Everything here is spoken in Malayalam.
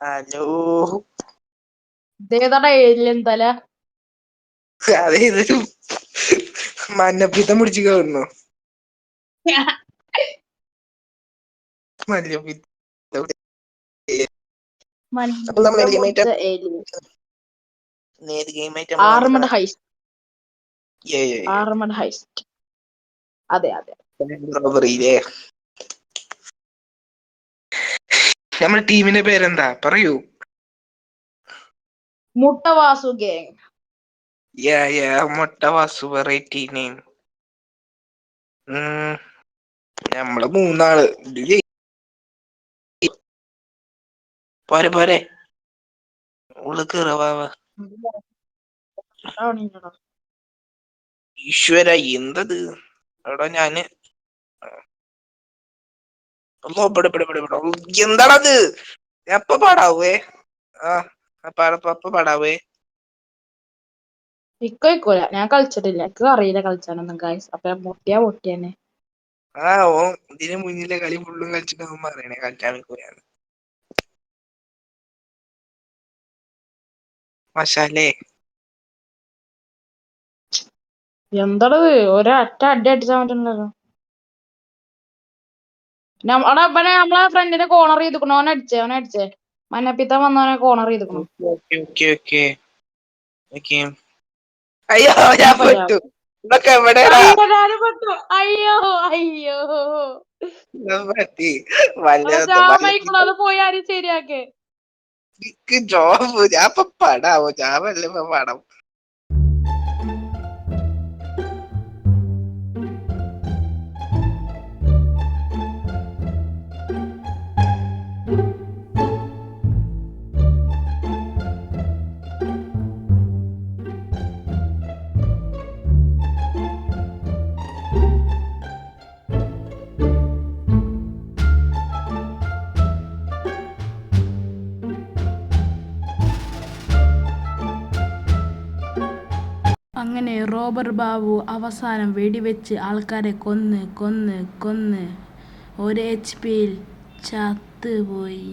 ഹലോ. ഇതേതാടാ ഏലിയൻ തല? അതേതൊരു മഞ്ഞപ്പിത്തം പിടിച്ച് കയറുന്നു. അപ്പൊ നമ്മൾ മഞ്ഞപ്പിത്തം ഗെയിം പിടിച്ച ഐറ്റം ഏലിയൻ. ഏത് ഗെയിം ഐറ്റം നമ്മൾ ആർമഡ് കളിക്കണം? ഹൈസ്റ്റ്. Armed heist. അതെ അതെ. റോബറിയിലെ നമ്മുടെ ടീമിന്റെ പേരെന്താ പറയൂ? മുട്ടവാസു ഗാങ്. മുട്ട വാസു വെറൈറ്റി നെയിം. നമ്മള് 3 ആള്. പോരെ പോരെ ഉള്ളു കേറവാവ. ഈശ്വര എന്തത്? എടാ ഞാന് എന്താണത്? എപ്പ പാടാവേ? പാടാവേ? ഇക്കോയിക്കോല, ഞാൻ കളിച്ചിട്ടില്ല. എനിക്ക് അറിയില്ല കളിച്ചാനൊന്നും ഗായ്സ്. അപ്പൊ പൊട്ടിയാനെ. ഓ ഇതിന് മുന്നിലെ കളി ഫുള്ളും കളിച്ചിട്ട് പറയണേ കളിച്ചാൻ നിൽക്കൂല. മശാലേ എന്താണത്? ഒരൊറ്റ അടി അടിച്ചാൻ പറ്റുന്നല്ലോ. നമ്മളെ ഫ്രണ്ടിനെ കോർണർ ചെയ്തിക്കണോ? അവനെ അടിച്ചേ. മഞ്ഞപ്പിത്തം വന്നവനെ കോർണർ ചെയ്തിക്കണോ? അയ്യോ ഞാൻ പെട്ടു. ഇതൊക്കെ എവിടെയാടാ? അയ്യോ അയ്യോ പറ്റി അത് പോയി ആരും ശരിയാക്കേ. ജോബ് ഞാൻ ഇപ്പൊ പടാവോ? ജാവല്ലേ ഇപ്പൊ പടം. അങ്ങനെ റോബർ ബാബു അവസാനം വെടിവെച്ച് ആൾക്കാരെ കൊന്ന് 1 HP ചത്തുപോയി.